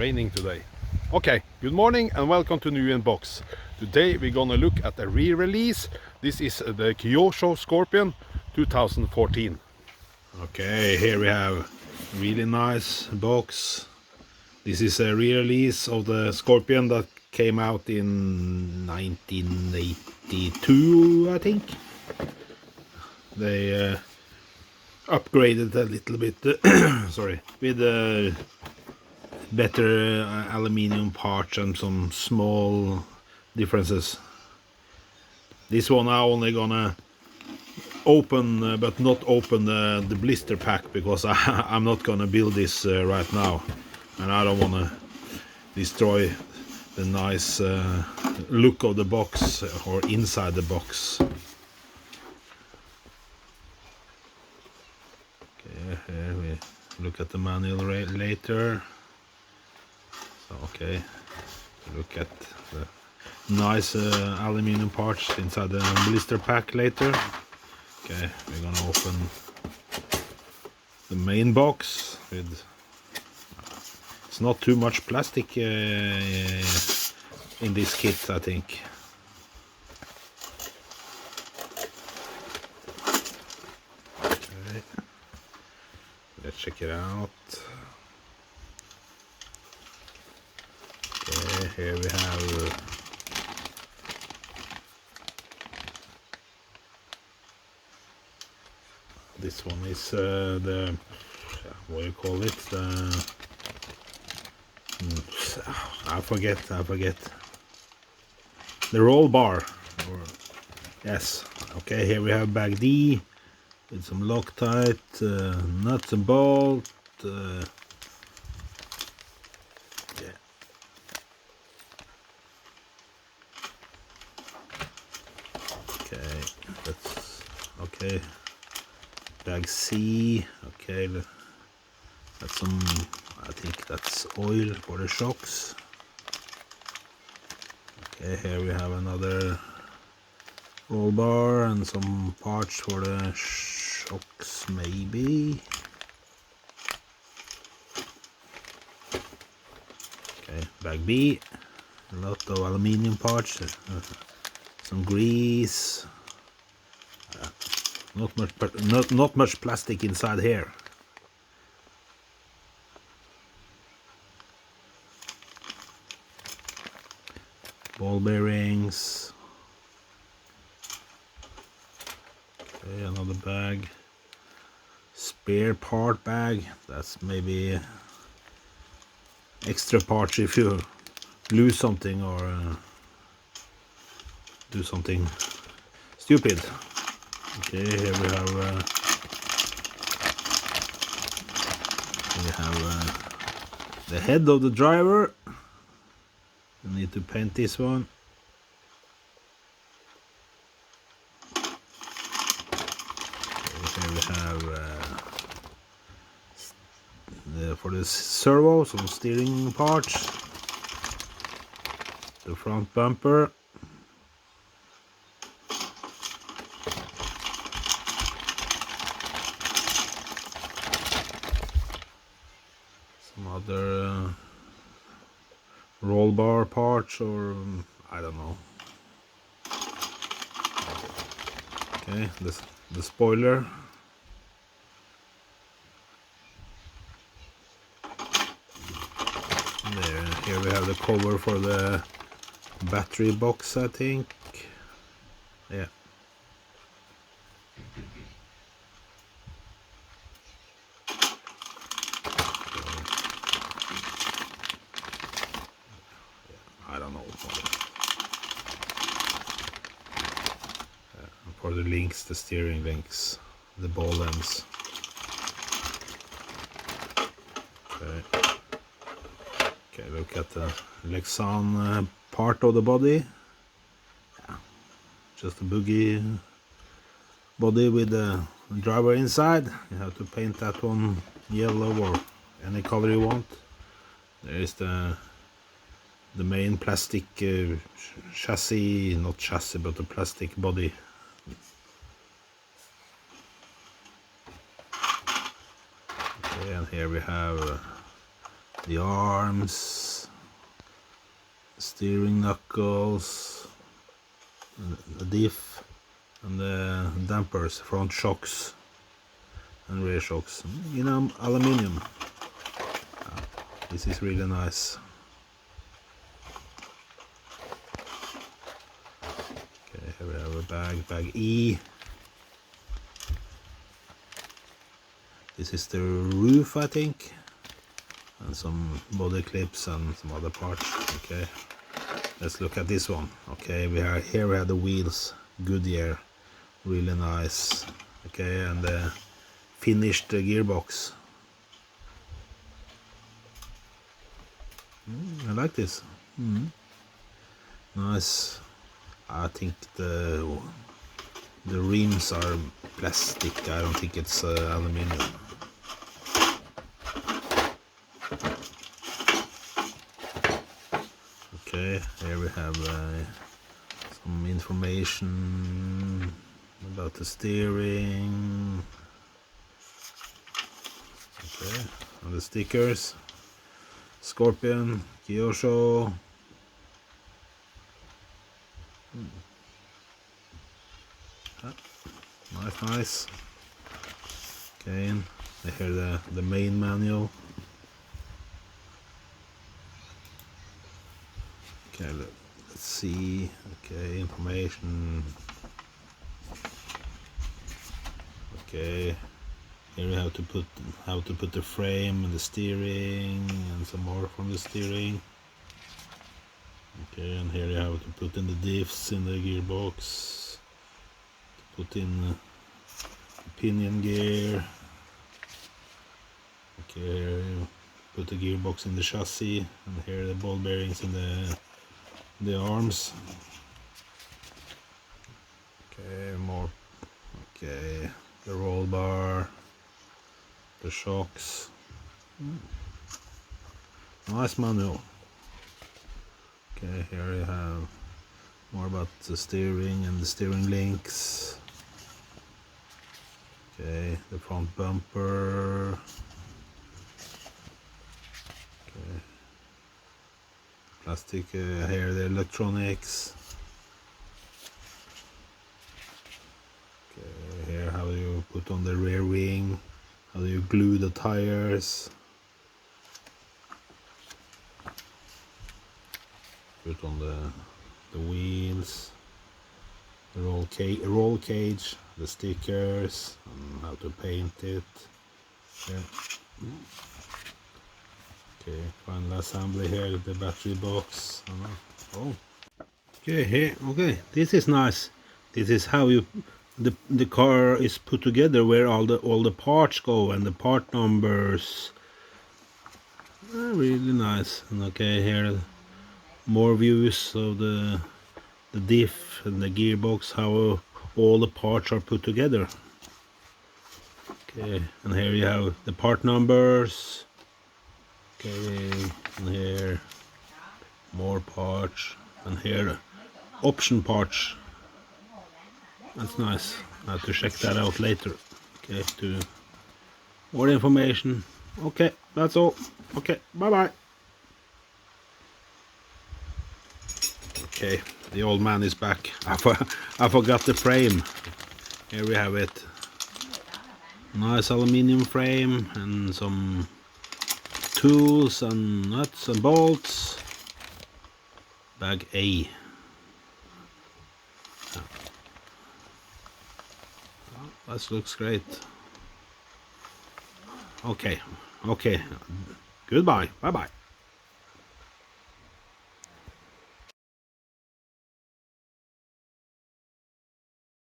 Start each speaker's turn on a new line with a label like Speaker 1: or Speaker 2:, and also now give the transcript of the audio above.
Speaker 1: raining today. Okay, good morning and welcome to New Box. Today we're gonna look at a re-release. This is the Kyosho Scorpion 2014. Okay, here we have really nice box. This is a re-release of the Scorpion that came out in 1982, I think. They upgraded a little bit, sorry, with better aluminium parts and some small differences. This one I'm only gonna open, but not open the blister pack, because I'm not gonna build this right now, and I don't wanna destroy the nice look of the box or inside the box. Okay, here we look at the manual later. So, okay, look at the nice aluminum parts inside the blister pack later. Okay, we're gonna open the main box with, it's not too much plastic in this kit, I think. Okay, let's check it out. Okay, here we have this one is the, what do you call it, I forget the roll bar, or, yes. Okay, here we have bag D with some Loctite, nuts and bolt, yeah. Okay, that's okay. Bag C, okay, that's some, I think that's oil for the shocks. Okay, here we have another roll bar and some parts for the shocks, maybe. Okay, bag B, a lot of aluminium parts, some grease. Not much plastic inside here. Ball bearings. Okay, another bag. Spare part bag. That's maybe extra parts if you lose something or do something stupid. Okay, here we have the head of the driver. I need to paint this one. Okay, here we have for the servo, some steering parts, the front bumper, some other roll bar parts, or I don't know. Okay, the spoiler. There, here we have the cover for the battery box, I think. Yeah. I don't know. For the links, the steering links, the ball ends. Okay. Okay, look at the Lexan part of the body. Yeah. Just a buggy body with the driver inside. You have to paint that one yellow or any color you want. There is the main plastic chassis, not chassis, but the plastic body. Okay, and here we have the arms, steering knuckles, the diff, and the dampers, front shocks and rear shocks in aluminium. This is really nice. Okay, here we have a bag E. This is the roof, I think, and some body clips and some other parts. Okay, let's look at this one. Okay, we have the wheels, Goodyear, really nice. Okay, and the finished gearbox. I like this. Nice. I think the rims are plastic. I don't think it's aluminium. Okay, here we have some information about the steering. Okay, and the stickers. Scorpion, Kyosho. Nice. Okay, and here the main manual. Okay, let's see. Okay, information. Okay, here we have to put how to put the frame and the steering and some more from the steering. Okay, and here you have to put in the diffs in the gearbox, to put in pinion gear. Okay, here you put the gearbox in the chassis, and here the ball bearings in the arms. Okay, more. Okay, the roll bar, the shocks. Nice manual. Okay, here you have more about the steering and the steering links. Okay, the front bumper. Okay, plastic, here the electronics. Okay, here how you put on the rear wing, how you glue the tires. Put on the wheels, the roll cage, the stickers, and how to paint it. Yeah. Okay, final assembly here, the battery box. Oh, okay, here. Okay, this is nice. This is how the car is put together, where all the parts go and the part numbers. Really nice. And okay, here more views of the diff and the gearbox, how all the parts are put together. Okay, and here you have the part numbers. Okay, and here more parts, and here option parts. That's nice. I have to check that out later. Okay, to more information. Okay, that's all. Okay, bye bye. Okay, the old man is back. I forgot the frame. Here we have it. Nice aluminium frame and some tools and nuts and bolts. Bag A. That looks great. Okay. Goodbye. Bye bye.